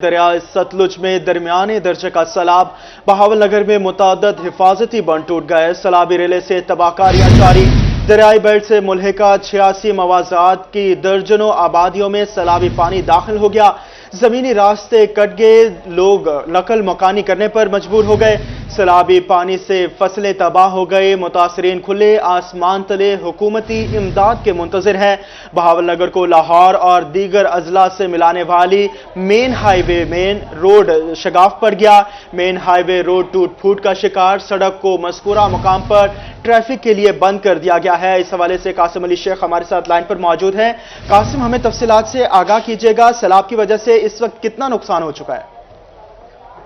दरिया सतलुज में दरमियाने दर्जे का सैलाब। बहावल नगर में मुतअद्दिद हिफाजती बंद टूट गए। सैलाबी रेले से तबाहकारियां जारी। दरियाई बेल्ट से मुल्हिका 86 मवाज़ात की दर्जनों आबादियों में सैलाबी पानी दाखिल हो गया। जमीनी रास्ते कट गए, लोग नकल मकानी करने पर मजबूर हो गए। सैलाबी पानी से फसलें तबाह हो गई। मुतासरीन खुले आसमान तले हुकूमती इमदाद के मुंतजिर हैं। बहावल नगर को लाहौर और दीगर अजला से मिलाने वाली मेन हाईवे मेन रोड शगाफ पड़ गया। मेन हाईवे रोड टूट फूट का शिकार। सड़क को मज़कूरा मुकाम पर ट्रैफिक के लिए बंद कर दिया गया है। इस हवाले से कासिम अली शेख हमारे साथ लाइन पर मौजूद हैं। कासिम, हमें तफसीलात से आगाह कीजिएगा, सैलाब की वजह से इस वक्त कितना नुकसान हो चुका है?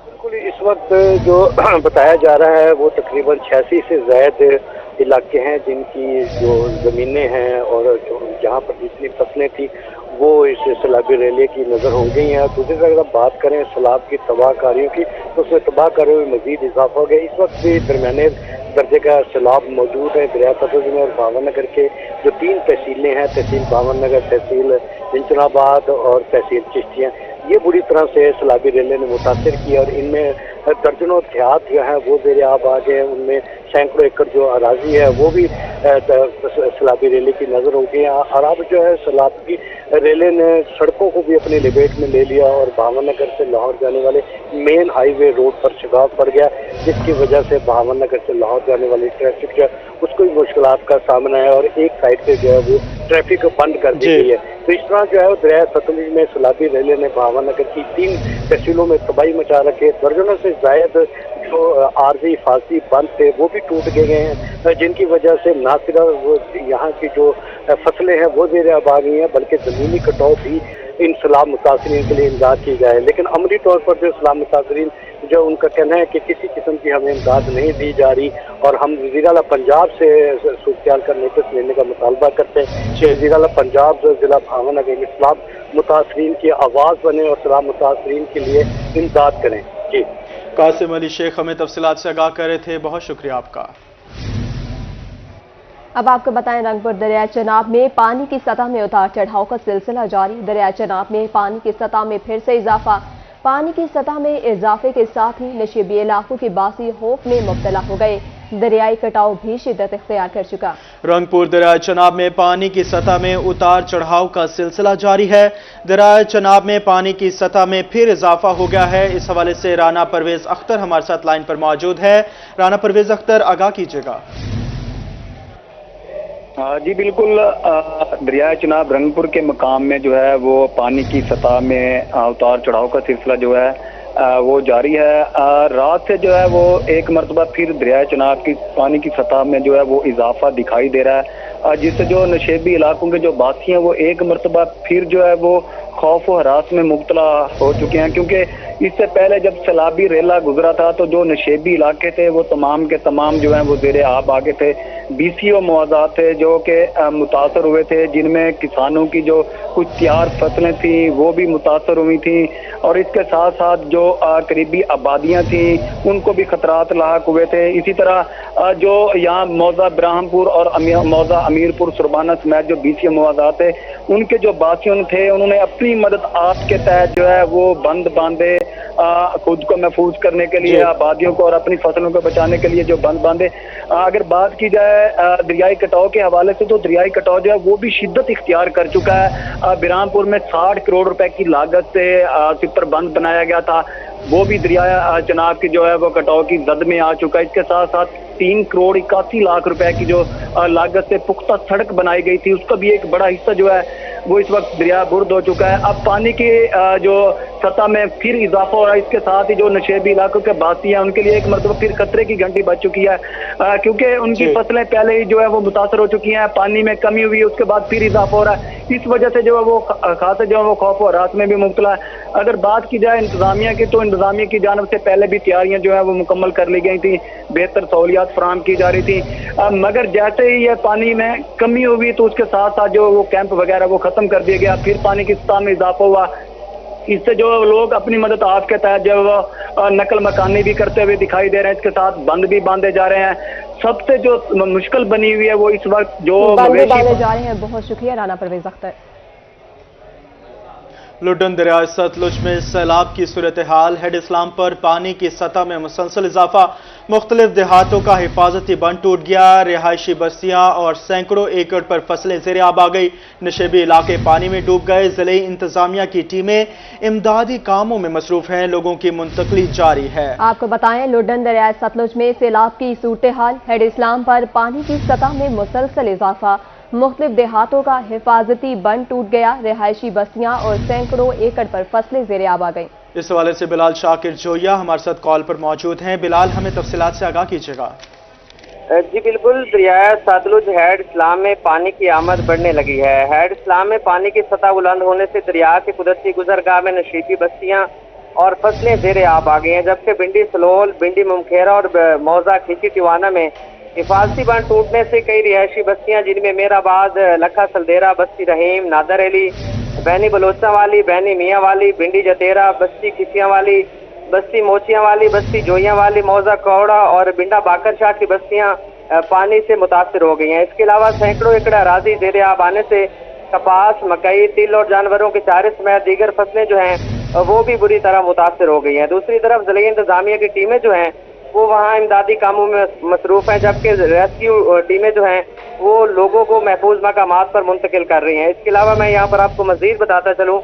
बिल्कुल, इस वक्त जो बताया जा रहा है वो तकरीबन 86 से ज़ायद इलाके हैं जिनकी जो ज़मीनें हैं और जो जहाँ पर जितनी फसलें थी वो इस सैलाबी रेले की नज़र हो गई हैं। दूसरी तरफ अगर बात करें सैलाब की तबाहकारियों की तो उसमें तबाहकारियों में मज़ीद इजाफा हो गया। इस वक्त भी दरमियाने दर्जे का सैलाब मौजूद है दरिया सतलुज में। और बावन नगर के जो 3 तहसीलें हैं, तहसील बावन नगर, तहसील इंचनाबाद और तहसील चिश्तियाँ, ये बुरी तरह से सैलाबी रेले ने मुतासर किया और इनमें दर्जनों देहात जो हैं वो ज़ेर आब आ गए। उनमें सैकड़ों एकड़ जो अराजी है वो भी सैलाबी रेले की नज़र हो गई। और अब जो है सैलाबी रेले ने सड़कों को भी अपनी लिपेट में ले लिया और बावन नगर से लाहौर जाने वाले मेन हाईवे रोड पर शिगाफ पड़ गया, जिसकी वजह से बावन नगर से लाहौर जाने वाली ट्रैफिक जो है उसको भी मुश्किलात का सामना है और एक साइड से जो है वो ट्रैफिक बंद कर दी गई है। तो इस तरह जो है दरिया सतलुज में सैलाबी रेले ने बावन नगर की 3 तहसीलों में तबाही मचा रखी है। दर्जनों से जायद जो आर्जी हिफाजती बंद थे वो भी टूट गए हैं, जिनकी वजह से ना सिर्फ यहाँ की जो फसलें हैं वो ज़ेर आब आ गई हैं बल्कि ज़मीनी कटाव भी इन सैलाब मुतासरीन के लिए इमदाद की जाए। लेकिन अमली तौर पर जो सैलाब मुतासरीन जो उनका कहना है कि किसी किस्म की हमें इमदाद नहीं दी जा रही और हम वज़ीर आला पंजाब से सूरत-ए-हाल का नोटिस लेने का मुतालबा करते हैं कि वज़ीर आला पंजाब जो ज़िला भावन नगर में सैलाब मुतासरीन की आवाज़ बने और सैलाब मुतासरीन के लिए इमदाद करें। जी, कासिम अली शेख हमें तफसीलात से आगाह कर रहे थे, बहुत शुक्रिया आपका। अब आपको बताएं, रंगपुर दरिया चनाब में पानी की सतह में उतार चढ़ाव का सिलसिला जारी। दरिया चनाब में पानी की सतह में फिर से इजाफा। पानी की सतह में इजाफे के साथ ही नशीबी इलाकों के बासी खौफ में मुब्तला हो गए। दरियाई कटाव भी शिद्दत इख्तियार कर चुका। रंगपुर दरिया चनाब में पानी की सतह में उतार चढ़ाव का सिलसिला जारी है। दरिया चनाब में पानी की सतह में फिर इजाफा हो गया है। इस हवाले से राना परवेज अख्तर हमारे साथ लाइन पर मौजूद है। राना परवेज अख्तर, आगाह कीजिएगा। जी बिल्कुल, दरिया चनाब रंगपुर के मकाम में जो है वो पानी की सतह में उतार चढ़ाव का सिलसिला जो है वो जारी है। रात से जो है वो एक मरतबा फिर दरिया चनाब की पानी की सतह में जो है वो इजाफा दिखाई दे रहा है, जिससे जो नशेबी इलाकों के जो बासी हैं वो एक मरतबा फिर जो है वो खौफ व हरास में मुब्तला हो चुके हैं। क्योंकि इससे पहले जब सैलाबी रेला गुजरा था तो जो नशेबी इलाके थे वो तमाम के तमाम जो हैं वो ज़ेर आब आ गए थे। BCO मुआवज़ात थे जो कि मुतासर हुए थे, जिनमें किसानों की जो कुछ तैयार फसलें थी वो भी मुतासर हुई थी और इसके साथ साथ जो करीबी आबादियाँ थी उनको भी खतरात लाहक हुए थे। इसी तरह जो यहाँ मौजा ब्राह्मपुर और मौजा अमीरपुर सुरबाना समेत जो BCO मुआवज़ात थे उनके जो बासियों थे उन्होंने अपनी मदद आप के तहत जो है वो बंद बांधे खुद को महफूज करने के लिए, आबादियों को और अपनी फसलों को बचाने के लिए जो बंद बांधे। अगर बात की जाए दरियाई कटाव के हवाले से तो दरियाई कटाव जो है वो भी शिद्दत इख्तियार कर चुका है। बिरामपुर में 60 करोड़ रुपए की लागत से सिपर बंद बनाया गया था, वो भी दरिया चनाब की जो है वो कटाव की जद में आ चुका है। इसके साथ साथ 3 करोड़ 81 लाख रुपए की जो लागत से पुख्ता सड़क बनाई गई थी उसका भी एक बड़ा हिस्सा जो है वो इस वक्त दरिया बुर्द हो चुका है। अब पानी की जो सतह में फिर इजाफा हो रहा है, इसके साथ ही जो नशेबी इलाकों के बासी हैं उनके लिए एक मरतबा फिर खतरे की घंटी बज चुकी है, क्योंकि उनकी फसलें पहले ही जो है वो मुतासर हो चुकी हैं। पानी में कमी हुई है, उसके बाद फिर इजाफा हो रहा है, इस वजह से जो है वो खासे जो है वो खौफ और रात में भी मुब्तला है। अगर बात की जाए इंतजामिया की तो इंतजामिया की जानब से पहले भी तैयारियां जो है वो मुकम्मल कर ली गई थी, बेहतर सहूलियात फराहम की जा रही थी, मगर जैसे ही ये पानी में कमी हुई तो उसके साथ साथ जो वो कैंप वगैरह वो खत्म कर दिया गया, फिर पानी की सतह में इजाफा हुआ। इससे जो लोग अपनी मदद आप के तहत जो नकल मकानी भी करते हुए दिखाई दे रहे हैं, इसके साथ बंद भी बांधे जा रहे हैं। सबसे जो मुश्किल बनी हुई है वो इस वक्त जो बांधे जा रहे हैं। बहुत शुक्रिया राना परवेज अख्तर। लुडन दरिया सतलुज में सैलाब की सूरत हाल। हेड इस्लाम पर पानी की सतह में मुसलसल इजाफा। मुख्तलिफ देहातों का हिफाजती बंद टूट गया। रिहायशी बस्तियां और सैकड़ों एकड़ पर फसलें ज़ेर आब आ गई। नशेबी इलाके पानी में डूब गए। जिले इंतजामिया की टीमें इमदादी कामों में मसरूफ हैं। लोगों की मुंतकली जारी है। आपको बताएं, लुडन दरिया सतलुज में सैलाब की सूरत हाल। हेड इस्लाम पर पानी की सतह में मुसलसल इजाफा। मुख्तलिफ देहातों का हिफाजती बंद टूट गया। रिहायशी बस्तियां और सैकड़ों एकड़ पर फसलें ज़ेर आब आ गईं। इस हवाले से बिलाल शाकिर जोया हमारे साथ कॉल पर मौजूद हैं। बिलाल, हमें तफसीलात से आगाह कीजिएगा। जी बिल्कुल, दरिया सतलुज हेड इस्लाम में पानी की आमद बढ़ने लगी है। हेड इस्लाम में पानी की सतह बुलंद होने से दरिया के कुदरती गुजरगाह में नशीबी बस्तियां और फसलें ज़ेर आब आ गई हैं, जबकि बिंडी सलोल, बिंडी मुमखेरा और मौजा खिची टिवाना में हिफाजती बांध टूटने से कई रिहायशी बस्तियां जिनमें मेराबाद, लखा सलदेरा, बस्ती रहीम, नादर अली, बैनी बलोचा वाली, बैनी मियाँ वाली, बिंडी जतेरा, बस्ती खिचियाँ वाली, बस्ती मोचियाँ वाली, बस्ती जोइयाँ वाली, मौजा कौड़ा और बिंडा बाकर शाह की बस्तियां पानी से मुतासर हो गई हैं। इसके अलावा सैकड़ों एकड़ अराजी ज़ेर आब आने से कपास, मकई, तिल और जानवरों के चारे समेत दीगर फसलें जो हैं वो भी बुरी तरह मुतासर हो गई हैं। दूसरी तरफ ज़िले इंतजामिया की टीमें जो हैं वो वहाँ इमदादी कामों में मसरूफ हैं, जबकि रेस्क्यू टीमें जो हैं वो लोगों को महफूज मकामात पर मुंतकिल कर रही हैं। इसके अलावा मैं यहाँ पर आपको मज़ीद बताता चलूँ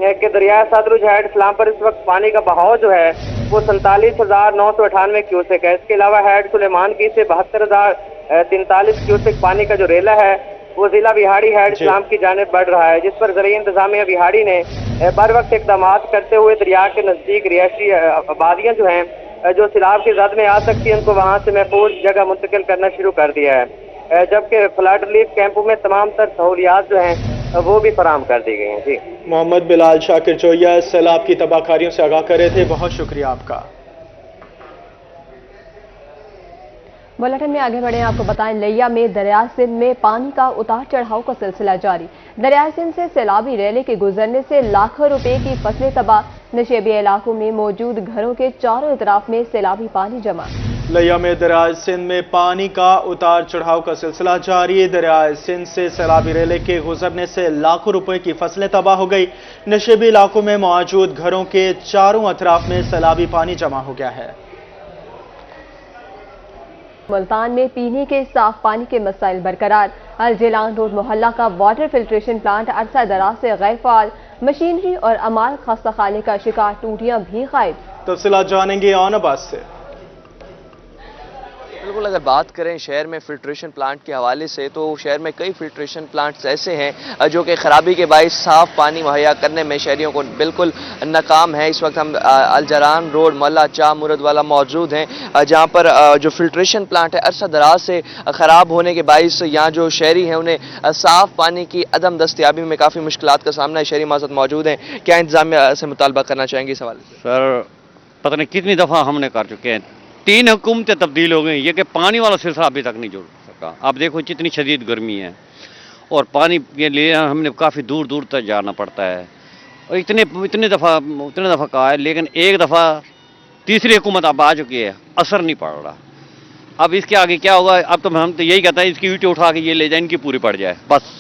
कि दरिया सतलुज हेड इस्लाम पर इस वक्त पानी का बहाव जो है वो 47,998 क्यूसेक है। इसके अलावा हेड सुलेमान की से 72,043 क्यूसेक पानी का जो रेला है वो जिला बिहाड़ी हेड इस्लाम की जानिब बढ़ रहा है, जिस पर ज़रिए इंतजामिया बिहाड़ी ने बर वक्त इकदाम करते हुए दरिया के नज़दीक रिहायशी आबादियाँ जो हैं जो सैलाब की जद में आ सकती है उनको वहाँ से महफूज जगह मुंतकिल करना शुरू कर दिया है, जबकि फ्लड रिलीफ कैंपों में तमाम तर सहूलियात जो हैं वो भी फराहम कर दी गई हैं। जी मोहम्मद बिलाल शाकिर जोया सैलाब की तबाहकारियों से आगाह कर रहे थे, बहुत शुक्रिया आपका। बुलेटिन में आगे बढ़े, आपको बताएं, लिया में दरिया सिंध में पानी का उतार चढ़ाव का सिलसिला जारी। दरिया सिंध से सैलाबी रैले के गुजरने से लाखों रुपए की फसलें तबाह। नशेबी इलाकों में मौजूद घरों के चारों इतराफ में सैलाबी पानी जमा। लिया में दरिया सिंध में पानी का उतार चढ़ाव का सिलसिला जारी। दरिया सिंध से सैलाबी रैले के गुजरने से लाखों रुपए की फसलें तबाह हो गई। नशेबी इलाकों में मौजूद घरों के चारों अतराफ में सैलाबी पानी जमा हो गया है। मुल्तान में पीने के साफ पानी के मसाइल बरकरार। अल जिलान रोड मोहल्ला का वाटर फिल्ट्रेशन प्लांट अरसा दराज से गैर फाल। मशीनरी और अमाल खस्ताखाने का शिकार, टूटियां भी गायब। तफसीलात जानेंगे ऑन आबाद से। बिल्कुल, अगर बात करें शहर में फिल्ट्रेशन प्लांट के हवाले से तो शहर में कई फिल्ट्रेशन प्लांट्स ऐसे हैं जो कि खराबी के बायस साफ पानी मुहैया करने में शहरियों को बिल्कुल नाकाम है। इस वक्त हम अल जरान रोड मोहल्ला चा मुरद वाला मौजूद हैं, जहां पर जो फिल्ट्रेशन प्लांट है अरसा दराज से ख़राब होने के बायस यहाँ जो शहरी हैं उन्हें साफ पानी की अदम दस्तियाबी में काफ़ी मुश्किलात का सामना है। शहरी हमारे साथ मौजूद हैं, क्या इंतजामिया से मुतालबा करना चाहेंगे इस हवाले से? सर, पता नहीं कितनी दफ़ा हमने कर चुके हैं, 3 हुकूमतें तब्दील हो गई, ये कि पानी वाला सिलसिला अभी तक नहीं जुड़ सका। आप देखो कितनी शदीद गर्मी है और पानी के लिए हमने काफ़ी दूर दूर तक जाना पड़ता है और उतने दफ़ा कहा है, लेकिन एक दफ़ा तीसरी हुकूमत अब आ चुकी है, असर नहीं पड़ रहा। अब इसके आगे क्या होगा? अब तो हम तो यही कहते हैं इसकी ईंटें उठा के ये ले जाए, इनकी पूरी पड़ जाए, बस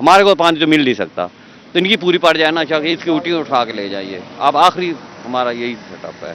हमारे को पानी तो मिल नहीं सकता, तो इनकी पूरी पड़ जाए ना, चाहे इसकी ईंटें उठा के ले जाइए। अब आखिरी हमारा यही सेटअप है।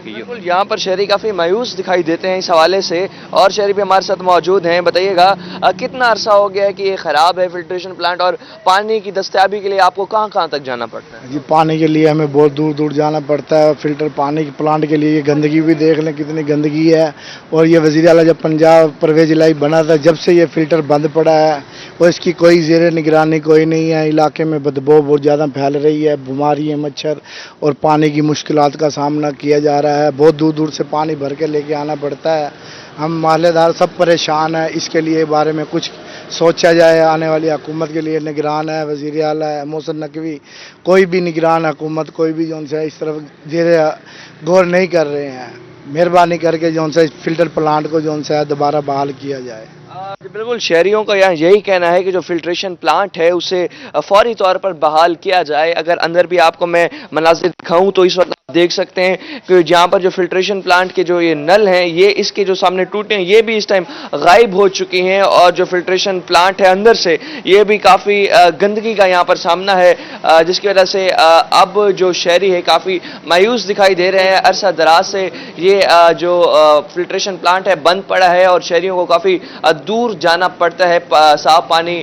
बिल्कुल, यहाँ पर शहरी काफ़ी मायूस दिखाई देते हैं इस हवाले से, और शहरी भी हमारे साथ मौजूद हैं। बताइएगा कितना अरसा हो गया है कि ये ख़राब है फिल्ट्रेशन प्लांट, और पानी की दस्तयाबी के लिए आपको कहाँ कहाँ तक जाना पड़ता है? जी, पानी के लिए हमें बहुत दूर दूर जाना पड़ता है। फिल्टर पानी के प्लांट के लिए गंदगी भी देख लें कितनी गंदगी है। और ये वज़ीर आला जब पंजाब परवेज इलाही बना था, जब से ये फिल्टर बंद पड़ा है और इसकी कोई ज़ेर निगरानी कोई नहीं है। इलाके में बदबू बहुत ज़्यादा फैल रही है, बीमारी, मच्छर और पानी की मुश्किलात का सामना किया जा रहा है। बहुत दूर दूर से पानी भर के लेके आना पड़ता है। हम मोहल्लेदार सब परेशान हैं, इसके लिए बारे में कुछ सोचा जाए। आने वाली हुकूमत के लिए निगरान है वज़ीर आला है मोहसिन नकवी, कोई भी निगरान हुकूमत कोई भी जो है इस तरफ गौर नहीं कर रहे हैं। मेहरबानी करके जो है फिल्टर प्लांट को जो है दोबारा बहाल किया जाए। बिल्कुल, शहरियों का यहाँ यही कहना है कि जो फिल्ट्रेशन प्लांट है उसे फौरी तौर पर बहाल किया जाए। अगर अंदर भी आपको मैं मनाज़िर दिखाऊं तो इस वक्त देख सकते हैं कि जहां पर जो फिल्ट्रेशन प्लांट के जो ये नल हैं, ये इसके जो सामने टूटे हैं, ये भी इस टाइम गायब हो चुकी हैं और जो फिल्ट्रेशन प्लांट है अंदर से ये भी काफ़ी गंदगी का यहाँ पर सामना है, जिसकी वजह से अब जो शहरी है काफ़ी मायूस दिखाई दे रहे हैं। अरसा दराज से ये जो फिल्ट्रेशन प्लांट है बंद पड़ा है और शहरियों को काफ़ी दूर जाना पड़ता है साफ पानी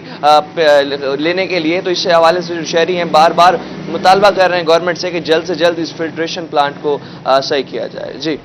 लेने के लिए। तो इस हवाले से जो शहरी हैं बार बार मुतालबा कर रहे हैं गवर्नमेंट से कि जल्द से जल्द इस फिल्ट्रेशन प्लांट को सही किया जाए। जी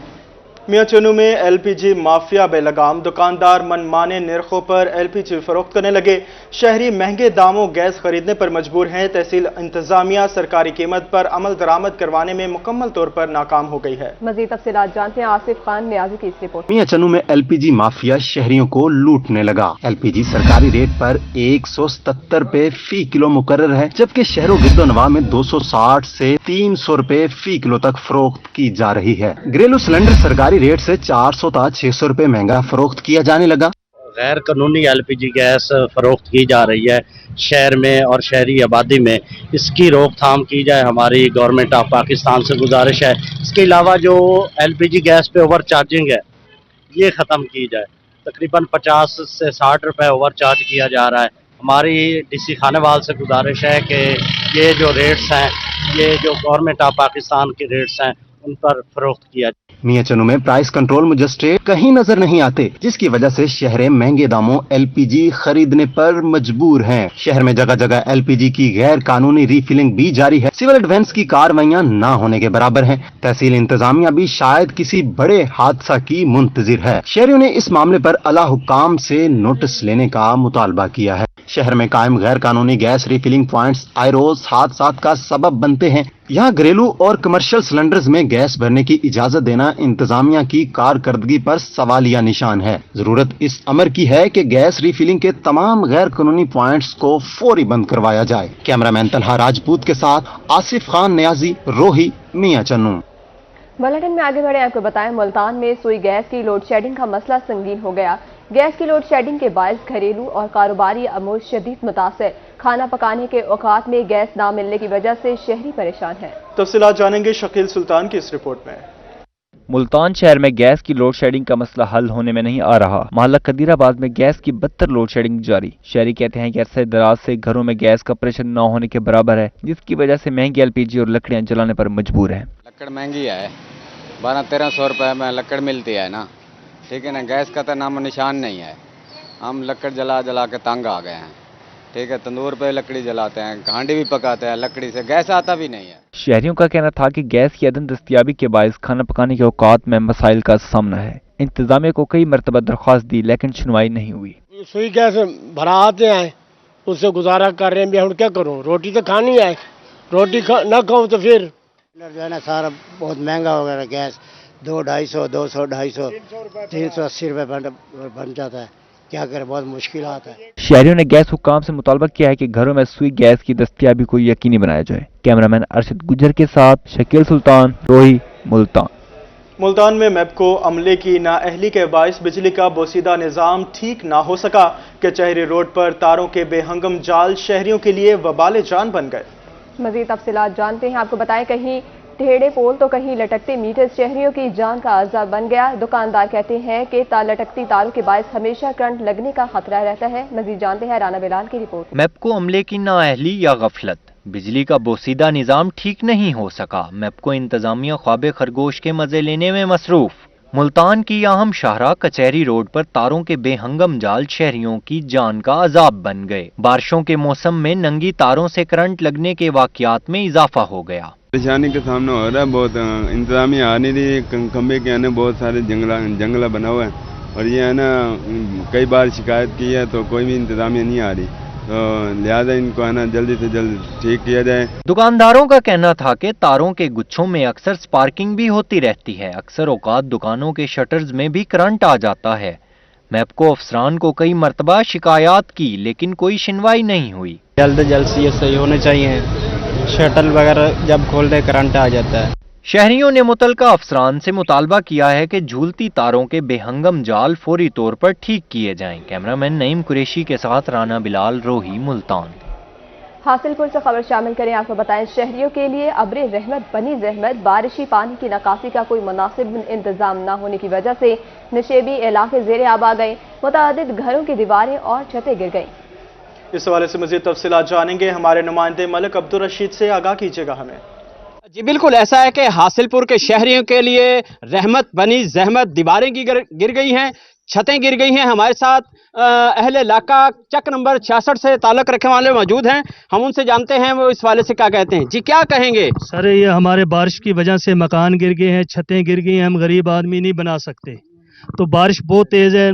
मियां चन्नू में एलपीजी माफिया बेलगाम, दुकानदार मनमाने निर्खों पर एलपीजी फरोख्त करने लगे। शहरी महंगे दामों गैस खरीदने पर मजबूर हैं। तहसील इंतजामिया सरकारी कीमत पर अमल दरामद करवाने में मुकम्मल तौर पर नाकाम हो गई है। मजीद तफसीलात जानते हैं आसिफ खान नियाजी की इस रिपोर्ट। मियां चन्नू में एलपीजी माफिया शहरियों को लूटने लगा। एलपीजी सरकारी रेट पर 177 रुपए फी किलो मुकर्रर है, जबकि शहरों गिरदो नवा में 260 से 300 रुपए फी किलो तक फरोख्त की जा रही है। घरेलू सिलेंडर सरकारी रेट से 400 था 600 रुपए महंगा फरोख्त किया जाने लगा। गैर कानूनी एलपीजी गैस फरोख्त की जा रही है शहर में और शहरी आबादी में, इसकी रोकथाम की जाए हमारी गवर्नमेंट ऑफ पाकिस्तान से गुजारिश है। इसके अलावा जो एलपीजी गैस पे ओवर चार्जिंग है ये ख़त्म की जाए। तकरीबन 50 से 60 रुपए ओवर चार्ज किया जा रहा है। हमारी डीसी खानेवाल से गुजारिश है कि ये जो रेट्स हैं, ये जो गवर्नमेंट ऑफ पाकिस्तान के रेट्स हैं उन पर फरोख्त किया जाए। मियां चन्नू में प्राइस कंट्रोल मजिस्ट्रेट कहीं नजर नहीं आते, जिसकी वजह से शहरें महंगे दामों एलपीजी खरीदने पर मजबूर हैं। शहर में जगह जगह एलपीजी की गैर कानूनी रिफिलिंग भी जारी है। सिविल डिफेंस की कार्रवाइयां ना होने के बराबर हैं। तहसील इंतजामिया भी शायद किसी बड़े हादसा की मुंतजिर है। शहरियों ने इस मामले पर आला हुक्काम से नोटिस लेने का मुतालबा किया है। शहर में कायम गैर कानूनी गैस रिफिलिंग प्वाइंट्स आए रोज हादसात का सबब बनते हैं। यहाँ घरेलू और कमर्शियल सिलेंडर्स में गैस भरने की इजाजत देना इंतजामिया की कारकर्दगी पर सवालिया निशान है। जरूरत इस अमर की है कि गैस रिफिलिंग के तमाम गैर कानूनी प्वाइंट्स को फौरी बंद करवाया जाए। कैमरामैन तलहा राजपूत के साथ आसिफ खान नियाजी, रोही, मियां चन्नू। बुलेटिन में आगे बढ़े आपको बताएं, मुल्तान में सुई गैस की लोड शेडिंग का मसला संगीन हो गया। गैस की लोड शेडिंग के बायस घरेलू और कारोबारी अमूर शदीद मुतासर। खाना पकाने के औकात में गैस ना मिलने की वजह से शहरी परेशान है। तफसीलात जानेंगे शकील सुल्तान की इस रिपोर्ट में। मुल्तान शहर में गैस की लोड शेडिंग का मसला हल होने में नहीं आ रहा। मोहल्ला कदीराबाद में गैस की बदतर लोड शेडिंग जारी। शहरी कहते हैं कि अरसे दराज से घरों में गैस का प्रेशर न होने के बराबर है, जिसकी वजह से महंगी एलपीजी और लकड़ियां जलाने पर मजबूर है। लकड़ महंगी है, 1200-1300 रुपए में लकड़ मिलती है ना, ठीक है ना। गैस का तो नामो निशान नहीं है। हम लकड़ जला जला के तंग आ गए हैं, ठीक है। तंदूर पे लकड़ी जलाते हैं, हांडी भी पकाते हैं, लकड़ी से गैस आता भी नहीं है। शहरियों का कहना था कि गैस की अदम दस्तयाबी के बायस खाना पकाने के औकात में मसाइल का सामना है। इंतजामिया को कई मरतबा दरख्वास्त दी लेकिन सुनवाई नहीं हुई। सुई गैस भरा आते हैं, उससे गुजारा कर रहे हैं। हम क्या करूँ, रोटी तो खानी है, रोटी न खाऊं तो फिर जो है ना सारा बहुत महंगा हो गया। गैस 200-250, 200-250, 380 रुपए बन जाता है। क्या करें, बहुत मुश्किल आता है। शहरियों ने गैस हुक्काम से मुतालबा किया है कि घरों में सुई गैस की दस्तयाबी को यकीनी बनाया जाए। कैमरामैन अरशद गुजर के साथ शकील सुल्तान, रोही, मुल्तान। मुल्तान में मैपको अमले की नाअहली के बायस बिजली का बोसीदा निज़ाम ठीक ना हो सका। कचहरी रोड पर तारों के बेहंगम जाल शहरियों के लिए वबाल जान बन गए। मजीद तफसीलात जानते हैं आपको बताएं, कहीं टेढ़े पोल तो कहीं लटकते मीटर शहरियों की जान का अज़ाब बन गया। दुकानदार कहते हैं कि लटकती तारों के बायस हमेशा करंट लगने का खतरा रहता है। मजीद जानते हैं राना बिलाल की रिपोर्ट। मैपको अमले की नाअहली या गफलत, बिजली का बोसीदा निज़ाम ठीक नहीं हो सका। मैपको इंतजामिया ख्वाबे खरगोश के मजे लेने में मसरूफ। मुल्तान की अहम शाहरा कचहरी रोड पर तारों के बेहंगम जाल शहरियों की जान का अजाब बन गए। बारिशों के मौसम में नंगी तारों से करंट लगने के वाकयात में इजाफा हो गया। परेशानी का सामना हो रहा है बहुत। इंतजामिया आ नहीं रही, खंबे के आने बहुत सारे जंगला बना हुआ है और ये है ना कई बार शिकायत की है तो कोई भी इंतजामिया नहीं आ रही, तो लिहाजा इनको है ना जल्दी से जल्द ठीक किया जाए। दुकानदारों का कहना था कि तारों के गुच्छों में अक्सर स्पार्किंग भी होती रहती है। अक्सर औकात दुकानों के शटर्स में भी करंट आ जाता है। मैपको अफसरान को कई मरतबा शिकायत की लेकिन कोई सुनवाई नहीं हुई। जल्द से ये सही होने चाहिए। शटल वगैरह जब खोलते करंट आ जाता है। शहरियों ने मुतलका अफसरान से मुतालबा किया है कि झूलती तारों के बेहंगम जाल फौरी तौर पर ठीक किए जाएं। कैमरामैन नईम कुरैशी के साथ राना बिलाल, रोही, मुल्तान। हासिलपुर से खबर शामिल करें। आपको बताएं, शहरियों के लिए अब्रे रहमत बनी जहमत। बारिशी पानी की निकासी का कोई मुनासिब इंतजाम न होने की वजह से नशेबी इलाके ज़ेरे आब आ गए। मुतादिद घरों की दीवारें और छतें गिर गईं। इस हवाले से मज़ीद तफसीलात जानेंगे हमारे नुमाइंदे मलिक अब्दुल रशीद से। आगाह कीजिएगा हमें। जी बिल्कुल ऐसा है कि हासिलपुर के शहरियों के लिए रहमत बनी जहमत। दीवारें गिर गई हैं, छतें गिर गई हैं। हमारे साथ अहले इलाका चक नंबर 66 से ताल्लुक रखने वाले मौजूद हैं। हम उनसे जानते हैं वो इस वाले से क्या कहते हैं। जी क्या कहेंगे? सर ये हमारे बारिश की वजह से मकान गिर गए हैं, छतें गिर गई हैं, हम गरीब आदमी नहीं बना सकते। तो बारिश बहुत तेज़ है,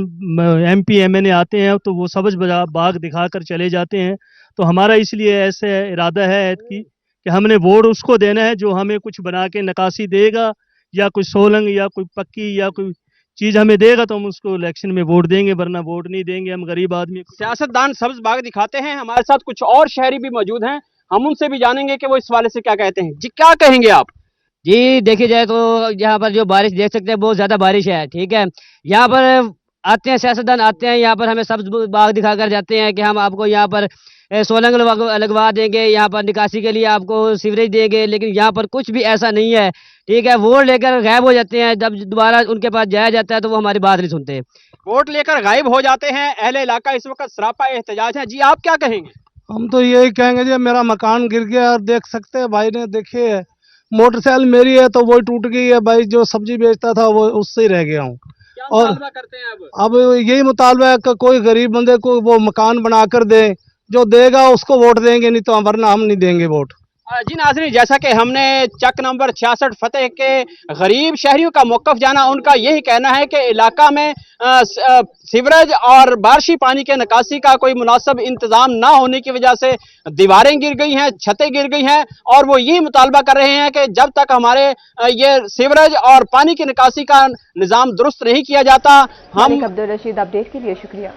MP MNA आते हैं तो वो सब्ज़ बाग दिखाकर चले जाते हैं। तो हमारा इसलिए ऐसे इरादा है कि हमने वोट उसको देना है जो हमें कुछ बना के नकासी देगा, या कोई सोलंग या कोई पक्की या कोई चीज हमें देगा तो हम उसको इलेक्शन में वोट देंगे, वरना वोट नहीं देंगे। हम गरीब आदमी। सियासतदान सब्ज बाग दिखाते हैं। हमारे साथ कुछ और शहरी भी मौजूद हैं, हम उनसे भी जानेंगे कि वो इस वाले से क्या कहते हैं। जी क्या कहेंगे आप? जी देखी जाए तो यहाँ पर जो बारिश देख सकते हैं बहुत ज्यादा बारिश है, ठीक है। यहाँ पर आते हैं सियासतदान आते हैं, यहाँ पर हमें सब्ज बाग दिखाकर जाते हैं कि हम आपको यहाँ पर सोलंग लगवा देंगे, यहाँ पर निकासी के लिए आपको सीवरेज देंगे, लेकिन यहाँ पर कुछ भी ऐसा नहीं है, ठीक है। वोट लेकर गायब हो जाते हैं, जब दोबारा उनके पास जाया जाता है तो वो हमारी बात नहीं सुनते। वोट लेकर गायब हो जाते हैं। अहले इलाका इस वक्त सरापा एहतजाज है। जी आप क्या कहेंगे? हम तो यही कहेंगे जी, मेरा मकान गिर गया और देख सकते हैं भाई ने, देखिए मोटरसाइकिल मेरी है तो वो टूट गई है भाई, जो सब्जी बेचता था वो उससे ही रह गया हूँ। और करते हैं अब यही मुतालबा है कि कोई गरीब बंदे को वो मकान बना कर दे, जो देगा उसको वोट देंगे, नहीं तो वरना हम नहीं देंगे वोट। जी नाज़रीन, जैसा कि हमने चक नंबर 66 फतेह के गरीब शहरियों का मौक़िफ़ जाना, उनका यही कहना है कि इलाका में सीवरेज और बारिशी पानी के निकासी का कोई मुनासिब इंतजाम ना होने की वजह से दीवारें गिर गई हैं, छतें गिर गई हैं, और वो यही मुतालबा कर रहे हैं कि जब तक हमारे ये सीवरेज और पानी की निकासी का निज़ाम दुरुस्त नहीं किया जाता। हम अब्दुल रशीद अपडेट के लिए शुक्रिया।